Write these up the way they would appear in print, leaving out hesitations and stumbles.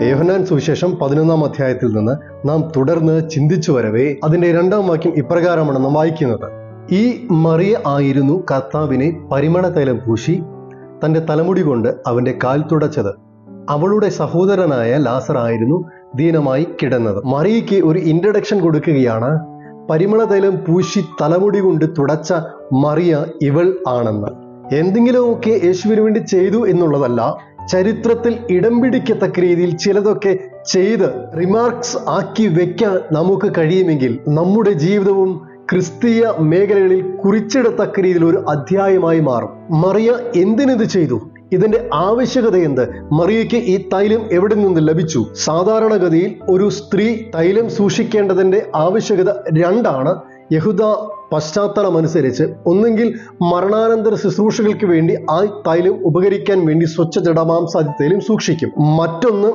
യോഹന്നാൻ സുവിശേഷം 11-ാം അധ്യായത്തിൽ നിന്ന് നാം തുടർന്ന് ചിന്തിച്ചു വരവേ അതിന്റെ 2-ാം വാക്യം ഇപ്രകാരമാണ് നാം വായിക്കുന്നത്. ഈ മറിയ ആയിരുന്നു കർത്താവിനെ പരിമളതൈലം പൂശി തന്റെ തലമുടി കൊണ്ട് അവന്റെ കാൽ തുടച്ചത്. അവളുടെ സഹോദരനായ ലാസർ ആയിരുന്നു ദീനമായി കിടന്നത്. മറിയയ്ക്ക് ഒരു ഇൻട്രഡക്ഷൻ കൊടുക്കുകയാണ്. പരിമളതൈലം പൂശി തലമുടി കൊണ്ട് തുടച്ച മറിയ ഇവൾ ആണെന്ന്. എന്തെങ്കിലുമൊക്കെ യേശുവിന് വേണ്ടി ചെയ്തു എന്നുള്ളതല്ല, ചരിത്രത്തിൽ ഇടം പിടിക്കത്തക്ക രീതിയിൽ ചിലതൊക്കെ ചെയ്ത് റിമാർക്സ് ആക്കി വെക്കാൻ നമുക്ക് കഴിയുമെങ്കിൽ നമ്മുടെ ജീവിതവും ക്രിസ്തീയ മേഖലകളിൽ കുറിച്ചിടത്തക്ക രീതിയിൽ ഒരു അധ്യായമായി മാറും. മറിയ എന്തിനിത് ചെയ്തു? ഇതിന്റെ ആവശ്യകത എന്ത്? മറിയയ്ക്ക് ഈ തൈലം എവിടെ നിന്ന് ലഭിച്ചു? സാധാരണഗതിയിൽ ഒരു സ്ത്രീ തൈലം സൂക്ഷിക്കേണ്ടതിന്റെ ആവശ്യകത 2 യഹൂദ പശ്ചാത്തലമനുസരിച്ച്. ഒന്നെങ്കിൽ മരണാനന്തര ശുശ്രൂഷകൾക്ക് വേണ്ടി ആ തൈലം ഉപകരിക്കാൻ വേണ്ടി സ്വച്ഛ ജഡമാംസാദിത്തൈലം സൂക്ഷിക്കും. മറ്റൊന്ന്,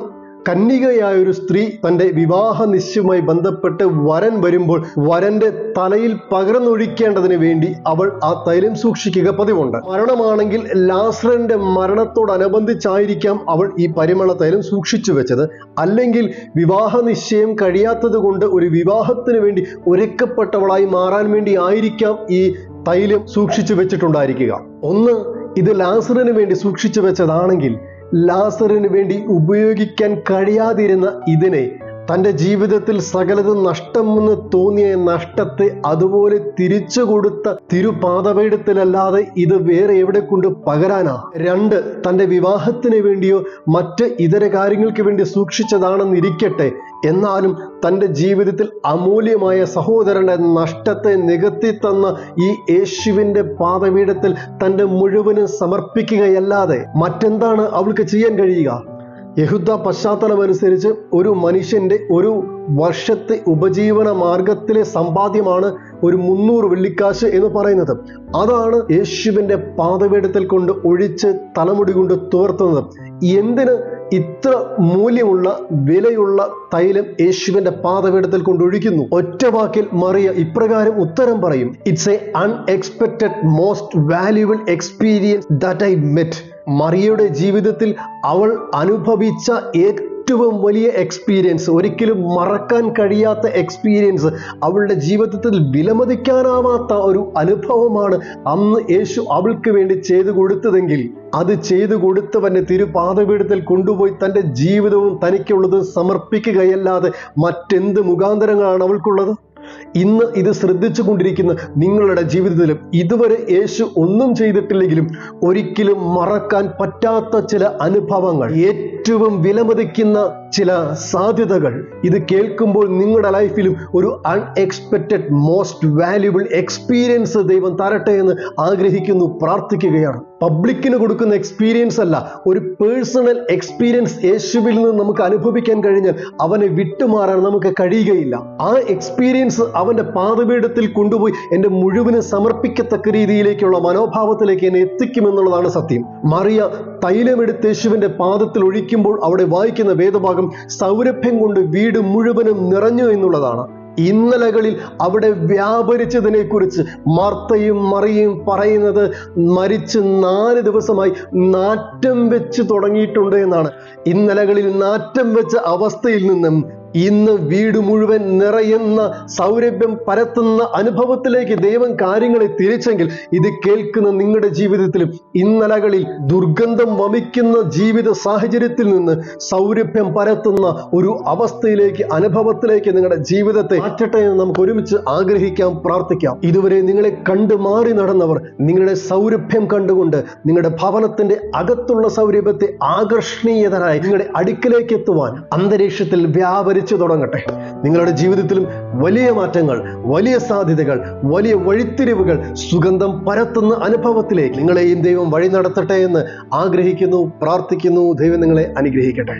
കന്യകയായ ഒരു സ്ത്രീ തന്റെ വിവാഹ നിശ്ചയവുമായി ബന്ധപ്പെട്ട് വരൻ വരുമ്പോൾ വരന്റെ തലയിൽ പകർന്നൊഴിക്കേണ്ടതിന് വേണ്ടി അവൾ ആ തൈലം സൂക്ഷിക്കുക പതിവുണ്ട്. മരണമാണെങ്കിൽ ലാസറിന്റെ മരണത്തോടനുബന്ധിച്ചായിരിക്കാം അവൾ ഈ പരിമള തൈലം സൂക്ഷിച്ചു വെച്ചത്. അല്ലെങ്കിൽ വിവാഹ നിശ്ചയം കഴിയാത്തത് കൊണ്ട് ഒരു വിവാഹത്തിന് വേണ്ടി ഒരുക്കപ്പെട്ടവളായി മാറാൻ വേണ്ടി ആയിരിക്കാം ഈ തൈലം സൂക്ഷിച്ചു വെച്ചിട്ടുണ്ടായിരിക്കുക. ഒന്ന്, ഇത് ലാസറിന് വേണ്ടി സൂക്ഷിച്ചു വെച്ചതാണെങ്കിൽ ലാസറിന് വേണ്ടി ഉപയോഗിക്കാൻ കഴിയാതിരുന്ന ഇതിനെ തൻ്റെ ജീവിതത്തിൽ സകലതും നഷ്ടമെന്ന് തോന്നിയ നഷ്ടത്തെ അതുപോലെ തിരിച്ചു കൊടുത്ത തിരുപാദപീഠത്തിലല്ലാതെ ഇത് വേറെ എവിടെ കൊണ്ട് പകരാനാ? 2, തൻ്റെ വിവാഹത്തിന് വേണ്ടിയോ മറ്റ് ഇതര കാര്യങ്ങൾക്ക് വേണ്ടി സൂക്ഷിച്ചതാണെന്നിരിക്കട്ടെ, എന്നാലും തൻ്റെ ജീവിതത്തിൽ അമൂല്യമായ സഹോദരന്റെ നഷ്ടത്തെ നികത്തി തന്ന ഈ യേശുവിൻ്റെ പാദപീഠത്തിൽ തൻ്റെ മുഴുവനും സമർപ്പിക്കുകയല്ലാതെ മറ്റെന്താണ് അവൾക്ക് ചെയ്യാൻ കഴിയുക? യഹൂദ പശ്ചാത്തലമനുസരിച്ച് ഒരു മനുഷ്യന്റെ ഒരു വർഷത്തെ ഉപജീവന മാർഗത്തിലെ സമ്പാദ്യമാണ് ഒരു 300 വെള്ളിക്കാശ് എന്ന് പറയുന്നത്. അതാണ് യേശുവിൻ്റെ പാദപീഠത്തിൽ കൊണ്ട് ഒഴിച്ച് തലമുടി കൊണ്ട് തുവർത്തുന്നത്. എന്തിന് ഇത്ര മൂല്യമുള്ള വിലയുള്ള തൈലം യേശുവിൻ്റെ പാദപീഠത്തിൽ കൊണ്ടൊഴിക്കുന്നു? ഒറ്റ വാക്കിൽ മറിയ ഇപ്രകാരം ഉത്തരം പറയും: it's a unexpected most valuable experience that I met. മറിയയുടെ ജീവിതത്തിൽ അവൾ അനുഭവിച്ച ഏറ്റവും വലിയ എക്സ്പീരിയൻസ്, ഒരിക്കലും മറക്കാൻ കഴിയാത്ത എക്സ്പീരിയൻസ്, അവളുടെ ജീവിതത്തിൽ വിലമതിക്കാനാവാത്ത ഒരു അനുഭവമാണ് അന്ന് യേശു അവൾക്ക് വേണ്ടി ചെയ്തു കൊടുത്തതെങ്കിൽ അത് ചെയ്തു കൊടുത്തവന്റെ തിരുപാദപീഠത്തിൽ കൊണ്ടുപോയി തൻ്റെ ജീവിതവും തനിക്കുള്ളതും സമർപ്പിക്കുകയല്ലാതെ മറ്റെന്ത് മുഖാന്തരങ്ങളാണ് അവൾക്കുള്ളത്? ഇന്ന് ഇത് ശ്രദ്ധിച്ചു കൊണ്ടിരിക്കുന്ന നിങ്ങളുടെ ജീവിതത്തിലും ഇതുവരെ യേശു ഒന്നും ചെയ്തിട്ടില്ലെങ്കിലും ഒരിക്കലും മറക്കാൻ പറ്റാത്ത ചില അനുഭവങ്ങൾ, ഏറ്റവും വിലമതിക്കുന്ന ചില സാധ്യതകൾ, ഇത് കേൾക്കുമ്പോൾ നിങ്ങളുടെ ലൈഫിലും ഒരു അൺഎക്സ്പെക്റ്റഡ് മോസ്റ്റ് വാല്യുബിൾ എക്സ്പീരിയൻസ് ദൈവം തരട്ടെ എന്ന് ആഗ്രഹിക്കുന്നു, പ്രാർത്ഥിക്കുകയാണ്. പബ്ലിക്കിന് കൊടുക്കുന്ന എക്സ്പീരിയൻസ് അല്ല, ഒരു പേഴ്സണൽ എക്സ്പീരിയൻസ് യേശുവിൽ നിന്ന് നമുക്ക് അനുഭവിക്കാൻ കഴിഞ്ഞാൽ അവനെ വിട്ടുമാറാൻ നമുക്ക് കഴിയുകയില്ല. ആ എക്സ്പീരിയൻസ് അവന്റെ പാദപീഠത്തിൽ കൊണ്ടുപോയി എൻ്റെ മുഴുവനും സമർപ്പിക്കത്തക്ക രീതിയിലേക്കുള്ള മനോഭാവത്തിലേക്ക് എന്നെ എത്തിക്കുമെന്നുള്ളതാണ് സത്യം. മറിയ തൈലമെടുത്ത് യേശുവിൻ്റെ പാദത്തിൽ ഒഴിക്കുമ്പോൾ അവിടെ വായിക്കുന്ന വേദഭാഗം സൗരഭ്യം കൊണ്ട് വീട് മുഴുവനും നിറഞ്ഞു എന്നുള്ളതാണ്. ഇന്നലകളിൽ അവിടെ വ്യാപരിച്ചതിനെ കുറിച്ച് മാർത്തയും മറിയയും പറയുന്നത് മരിച്ച് 4 ദിവസമായി നാറ്റം വെച്ച് തുടങ്ങിയിട്ടുണ്ട് എന്നാണ്. ഇന്നലകളിൽ നാറ്റം വെച്ച അവസ്ഥയിൽ നിന്നും ഇന്ന് വീട് മുഴുവൻ നിറയുന്ന സൗരഭ്യം പരത്തുന്ന അനുഭവത്തിലേക്ക് ദൈവം കാര്യങ്ങളെ തിരിച്ചെങ്കിൽ ഇത് കേൾക്കുന്ന നിങ്ങളുടെ ജീവിതത്തിലും ഇന്നലകളിൽ ദുർഗന്ധം വമിക്കുന്ന ജീവിത സാഹചര്യത്തിൽ നിന്ന് സൗരഭ്യം പരത്തുന്ന ഒരു അവസ്ഥയിലേക്ക്, അനുഭവത്തിലേക്ക് നിങ്ങളുടെ ജീവിതത്തെ മാറ്റട്ടെ എന്ന് നമുക്ക് ഒരുമിച്ച് ആഗ്രഹിക്കാം, പ്രാർത്ഥിക്കാം. ഇതുവരെ നിങ്ങളെ കണ്ടു മാറി നടന്നവർ നിങ്ങളുടെ സൗരഭ്യം കണ്ടുകൊണ്ട് നിങ്ങളുടെ ഭവനത്തിന്റെ അകത്തുള്ള സൗരഭ്യത്തെ ആകർഷണീയതരായി നിങ്ങളുടെ അടുക്കിലേക്ക് എത്തുവാൻ അന്തരീക്ഷത്തിൽ വ്യാപരിച്ചു തുടങ്ങട്ടെ. നിങ്ങളുടെ ജീവിതത്തിലും വലിയ മാറ്റങ്ങൾ, വലിയ സാധ്യതകൾ, വലിയ വഴിത്തിരിവുകൾ, സുഗന്ധം പരത്തുന്ന അനുഭവത്തിലേക്ക് നിങ്ങളെയും ദൈവം വഴി നടത്തട്ടെ എന്ന് ആഗ്രഹിക്കുന്നു, പ്രാർത്ഥിക്കുന്നു. ദൈവം നിങ്ങളെ അനുഗ്രഹിക്കട്ടെ.